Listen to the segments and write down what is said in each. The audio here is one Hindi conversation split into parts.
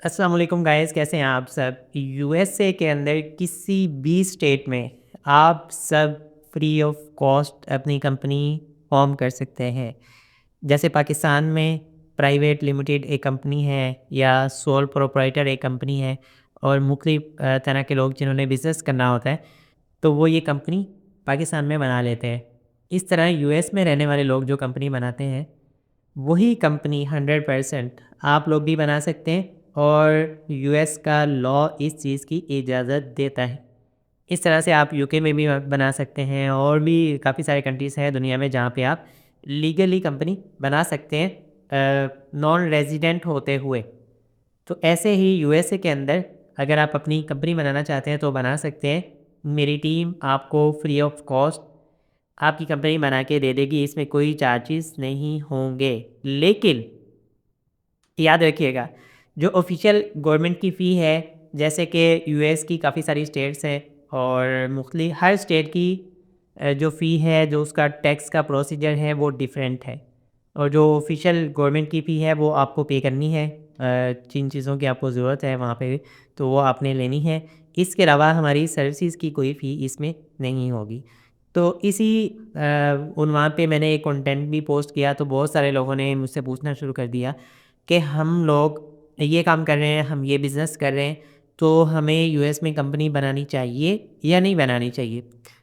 अस्सलाम वालेकुम गाइस, कैसे हैं आप सब। यूएसए के अंदर किसी भी स्टेट में आप सब फ्री ऑफ कॉस्ट अपनी कंपनी फॉर्म कर सकते हैं। जैसे पाकिस्तान में प्राइवेट लिमिटेड एक कंपनी है या सोल प्रोप्राइटर एक कंपनी है और मुख्तलिफ तरह के लोग जिन्होंने बिज़नेस करना होता है तो वो ये कंपनी पाकिस्तान में बना लेते हैं। इस तरह यूएस में रहने वाले लोग जो कंपनी बनाते हैं वही कंपनी 100% आप लोग भी बना सकते हैं और यूएस का लॉ इस चीज़ की इजाज़त देता है। इस तरह से आप यूके में भी बना सकते हैं और भी काफ़ी सारे कंट्रीज़ हैं दुनिया में जहाँ पे आप लीगली कंपनी बना सकते हैं नॉन रेजिडेंट होते हुए। तो ऐसे ही यूएसए के अंदर अगर आप अपनी कंपनी बनाना चाहते हैं तो बना सकते हैं। मेरी टीम आपको फ्री ऑफ कॉस्ट आपकी कंपनी बना के दे देगी, इसमें कोई चार्जेस नहीं होंगे। लेकिन याद रखिएगा जो ऑफ़िशियल गवर्नमेंट की फ़ी है, जैसे कि यूएस की काफ़ी सारी स्टेट्स हैं और मुख्तलिफ हर स्टेट की जो फ़ी है, जो उसका टैक्स का प्रोसीजर है वो डिफरेंट है। और जो ऑफ़िशियल गवर्नमेंट की फ़ी है वो आपको पे करनी है। जिन चीज़ों की आपको ज़रूरत है वहाँ पे तो वो आपने लेनी है। इसके अलावा हमारी सर्विसेज़ की कोई फ़ी इसमें नहीं होगी। तो इसी उन्वान पे मैंने एक कंटेंट भी पोस्ट किया तो बहुत सारे लोगों ने मुझसे पूछना शुरू कर दिया कि हम लोग ये काम कर रहे हैं, हम ये बिज़नेस कर रहे हैं, तो हमें यूएस में कंपनी बनानी चाहिए या नहीं बनानी चाहिए?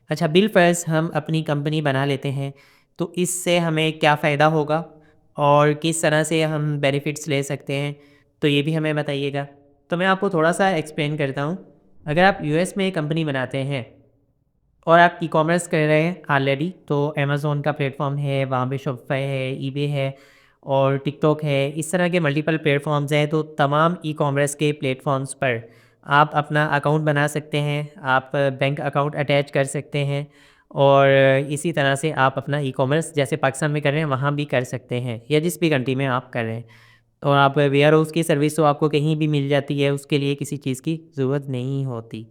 अच्छा, बिलफ़र्ज़ हम अपनी कंपनी बना लेते हैं, तो इससे हमें क्या फ़ायदा होगा और किस तरह से हम बेनिफिट्स ले सकते हैं, तो ये भी हमें बताइएगा। तो मैं आपको थोड़ा-सा एक्सप्लेन करता हूँ। अगर आप यूएस में कंपनी बनाते हैं और आप ई-कॉमर्स कर रहे हैं ऑलरेडी तो अमेज़न का प्लेटफ़ॉर्म है, वहाँ पे शॉपिफ़ाई है, ईबे है और टिकटॉक है, इस तरह के मल्टीपल प्लेटफ़ॉर्म्स हैं। तो तमाम ई-कॉमर्स के प्लेटफ़ॉर्म्स पर आप अपना अकाउंट बना सकते हैं, आप बैंक अकाउंट अटैच कर सकते हैं और इसी तरह से आप अपना ई-कॉमर्स जैसे पाकिस्तान में कर रहे हैं, वहाँ भी कर सकते हैं या जिस भी कंट्री में आप कर रहे हैं। और आप वेयर हाउस की सर्विस तो आपको कहीं भी मिल जाती है, उसके लिए किसी चीज़ की ज़रूरत नहीं होती।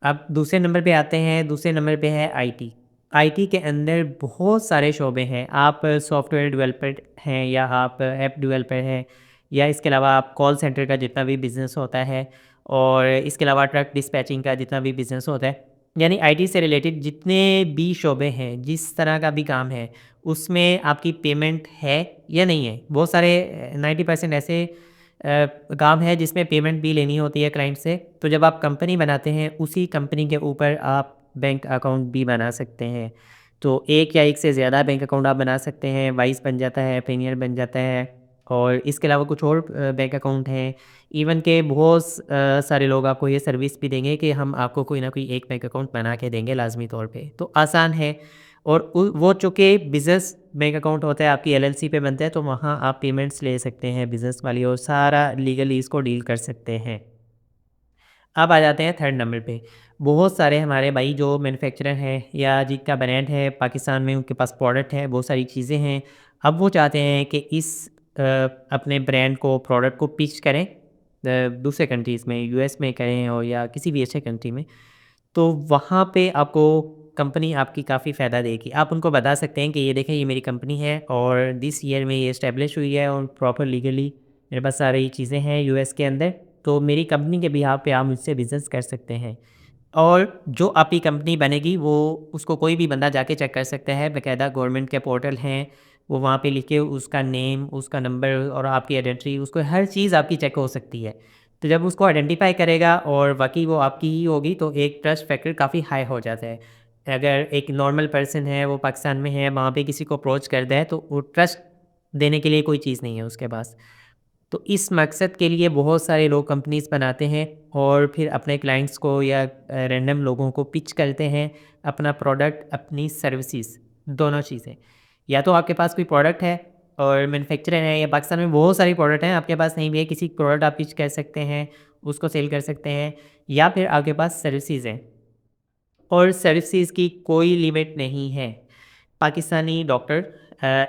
अब दूसरे नंबर पे आते हैं, दूसरे नंबर पे है आईटी। आईटी के अंदर बहुत सारे शोबे हैं, आप सॉफ्टवेयर डेवलपर हैं या आप ऐप डेवलपर हैं या इसके अलावा आप कॉल सेंटर का जितना भी बिज़नेस होता है और इसके अलावा ट्रक डिस्पैचिंग का जितना भी बिज़नेस होता है, यानी आईटी से रिलेटेड जितने भी शोबे हैं, जिस तरह का भी काम है, उसमें आपकी पेमेंट है या नहीं है। बहुत सारे 90% ऐसे काम है जिसमें पेमेंट भी लेनी होती है क्लाइंट से। तो जब आप कंपनी बनाते हैं उसी कंपनी के ऊपर आप बैंक अकाउंट भी बना सकते हैं। तो एक या एक से ज़्यादा बैंक अकाउंट आप बना सकते हैं, वाइस बन जाता है, प्रीमियर बन जाता है और इसके अलावा कुछ और बैंक अकाउंट हैं। इवन के बहुत सारे लोग आपको ये सर्विस भी देंगे कि हम आपको कोई ना कोई एक बैंक अकाउंट बना के देंगे लाज़मी तौर पे। तो आसान है और वो चूँकि बिज़नेस बैंक अकाउंट होता है आपकी एलएलसी पे बनता है तो वहाँ आप पेमेंट्स ले सकते हैं बिज़नेस वाली और सारा लीगली इसको डील कर सकते हैं। अब आ जाते हैं थर्ड नंबर पे। बहुत सारे हमारे भाई जो मैन्युफैक्चरर हैं या जिनका ब्रांड है पाकिस्तान में उनके पास प्रोडक्ट है, बहुत सारी चीज़ें हैं। अब वो चाहते हैं कि इस अपने ब्रांड को प्रोडक्ट को पिच करें दूसरे कंट्रीज़ में, यूएस में करें और या किसी भी अच्छे कंट्री में। तो वहाँ पे आपको कंपनी आपकी काफ़ी फ़ायदा देगी। आप उनको बता सकते हैं कि ये देखें ये मेरी कंपनी है और दिस ईयर में ये एस्टेब्लिश हुई है और प्रॉपर लीगली मेरे पास सारी चीज़ें हैं यूएस के अंदर। तो मेरी कंपनी के बिहाफ़ पे आप मुझसे बिज़नेस कर सकते हैं। और जो आपकी कंपनी बनेगी वो उसको कोई भी बंदा जाके चेक कर सकता है। बाकायदा गवर्नमेंट के पोर्टल हैं, वो वहाँ पे लिख के उसका नेम, उसका नंबर और आपकी आइडेंटिटी उसको हर चीज़ आपकी चेक हो सकती है। तो जब उसको आइडेंटिफ़ाई करेगा और वाक़ई वो आपकी ही होगी तो एक ट्रस्ट फैक्टर काफ़ी हाई हो जाता है। अगर एक नॉर्मल पर्सन है, वो पाकिस्तान में है, वहाँ पे किसी को अप्रोच करता है तो वो ट्रस्ट देने के लिए कोई चीज़ नहीं है उसके पास। तो इस मकसद के लिए बहुत सारे लोग कंपनीज़ बनाते हैं और फिर अपने क्लाइंट्स को या रैंडम लोगों को पिच करते हैं अपना प्रोडक्ट, अपनी सर्विसेज़, दोनों चीज़ें। या तो आपके पास कोई प्रोडक्ट है और मैन्युफैक्चरर है या पाकिस्तान में बहुत सारी प्रोडक्ट हैं, आपके पास नहीं भी है, किसी प्रोडक्ट आप पिच कर सकते हैं, उसको सेल कर सकते हैं या फिर आपके पास सर्विसेज़ हैं। और सर्विसेज़ की कोई लिमिट नहीं है। पाकिस्तानी डॉक्टर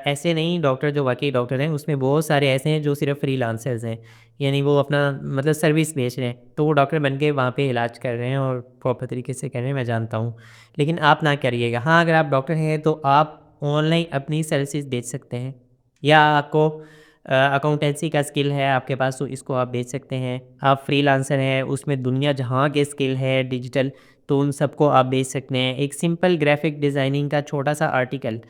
ऐसे नहीं डॉक्टर जो वाक़ई डॉक्टर हैं, उसमें बहुत सारे ऐसे हैं जो सिर्फ़ फ्रीलांसर्स हैं। यानी वो अपना मतलब सर्विस बेच रहे हैं, तो वो डॉक्टर बन के वहाँ पे इलाज कर रहे हैं और प्रॉपर तरीके से कर रहे हैं, मैं जानता हूँ। लेकिन आप ना करिएगा। हाँ, अगर आप डॉक्टर हैं तो आप ऑनलाइन अपनी सर्विसेज़ बेच सकते हैं या आपको अकाउंटेंसी का स्किल है आपके पास तो इसको आप बेच सकते हैं। आप फ्रीलांसर हैं, उसमें दुनिया जहाँ के स्किल है डिजिटल, तो उन सबको आप बेच सकते हैं। एक सिंपल ग्राफिक डिज़ाइनिंग का छोटा-सा आर्टिकल,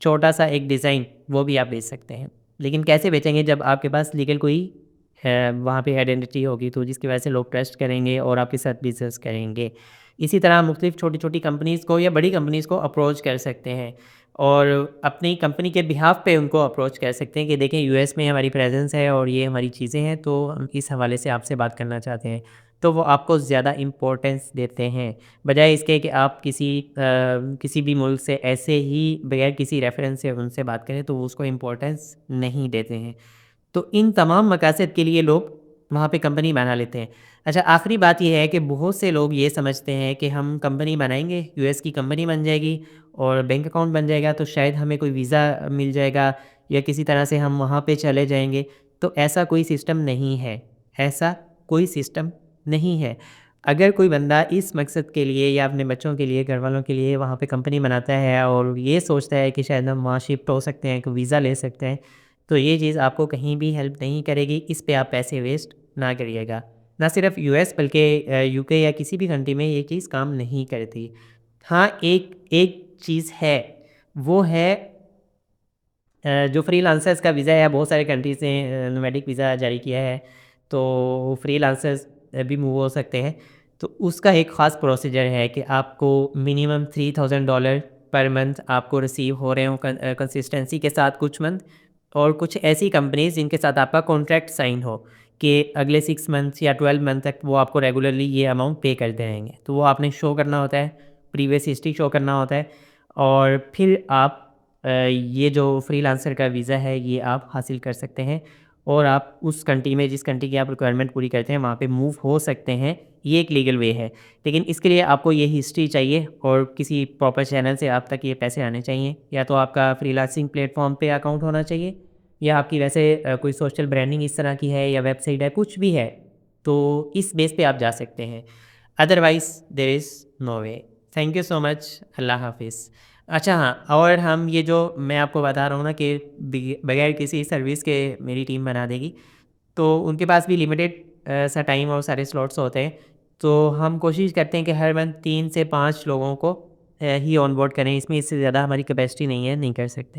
छोटा-सा एक डिज़ाइन, वो भी आप बेच सकते हैं। लेकिन कैसे बेचेंगे जब आपके पास लीगल कोई है, वहाँ पे आइडेंटिटी होगी तो जिसकी वजह से लोग ट्रस्ट करेंगे और आपके साथ बिज़नेस करेंगे। इसी तरह मुख्तलिफ़ छोटी-छोटी कंपनीज़ को या बड़ी कंपनीज़ को अप्रोच कर सकते हैं और अपनी कंपनी के बिहाफ़ पे उनको अप्रोच कर सकते हैं कि देखें यूएस में हमारी प्रेज़ेंस है और ये हमारी चीज़ें हैं, तो हम इस हवाले से आपसे बात करना चाहते हैं। तो वो आपको ज़्यादा इम्पोर्टेंस देते हैं, बजाए इसके कि आप किसी भी मुल्क से ऐसे ही बगैर किसी रेफ़रेंस से उनसे बात करें, तो वो उसको इम्पोर्टेंस नहीं देते हैं। तो इन तमाम मकासद के लिए लोग वहाँ पे कंपनी बना लेते हैं। अच्छा, आखिरी बात ये है कि बहुत से लोग ये समझते हैं कि हम कंपनी बनाएँगे, यूएस की कंपनी बन जाएगी और बैंक अकाउंट बन जाएगा तो शायद हमें कोई वीज़ा मिल जाएगा या किसी तरह से हम वहाँ पे चले जाएँगे। तो ऐसा कोई सिस्टम नहीं है, ऐसा कोई सिस्टम नहीं है। अगर कोई बंदा इस मकसद के लिए या अपने बच्चों के लिए, घरवालों के लिए वहाँ पे कंपनी बनाता है और ये सोचता है कि शायद हम वहाँ शिफ्ट हो सकते हैं, कोई वीज़ा ले सकते हैं, तो ये चीज़ आपको कहीं भी हेल्प नहीं करेगी, इस पे आप पैसे वेस्ट ना करिएगा। ना सिर्फ यूएस बल्कि यूके या किसी भी कंट्री में ये चीज़ काम नहीं करती। हाँ, एक एक चीज़ है, वो है जो फ्रीलांसर्स का वीज़ा है बहुत सारे कंट्रीज़ ने नोमैडिक वीज़ा जारी किया है, तो फ्रीलांसर्स भी मूव हो सकते हैं। तो उसका एक ख़ास प्रोसीजर है कि आपको मिनिमम $3000 पर मंथ आपको रिसीव हो रहे हों कंसिस्टेंसी के साथ कुछ मंथ और कुछ ऐसी कंपनीज़ जिनके साथ आपका कॉन्ट्रैक्ट साइन हो कि अगले 6 मंथ्स या 12 मंथ तक वो आपको रेगुलरली ये अमाउंट पे करते रहेंगे। तो वो आपने शो करना होता है, प्रीवियस हिस्ट्री शो करना होता है और फिर आप ये जो फ्रीलांसर का वीज़ा है ये आप हासिल कर सकते हैं और आप उस कंट्री में जिस कंट्री की आप रिक्वायरमेंट पूरी करते हैं वहाँ पे मूव हो सकते हैं। ये एक लीगल वे है, लेकिन इसके लिए आपको ये हिस्ट्री चाहिए और किसी प्रॉपर चैनल से आप तक ये पैसे आने चाहिए। या तो आपका फ्रीलांसिंग प्लेटफॉर्म पे अकाउंट होना चाहिए या आपकी वैसे कोई सोशल ब्रांडिंग इस तरह की है या वेबसाइट है, कुछ भी है, तो इस बेस पे आप जा सकते हैं। Otherwise there is no way. Thank you so much. अल्लाह हाफ़िज़। अच्छा हाँ, और हम ये जो मैं आपको बता रहा हूँ ना कि बगैर किसी सर्विस के मेरी टीम बना देगी, तो उनके पास भी लिमिटेड सा टाइम और सारे स्लॉट्स होते हैं। तो हम कोशिश करते हैं कि हर मंथ 3 से 5 लोगों को ही ऑनबोर्ड करें, इसमें इससे ज़्यादा हमारी कैपेसिटी नहीं है, नहीं कर सकते।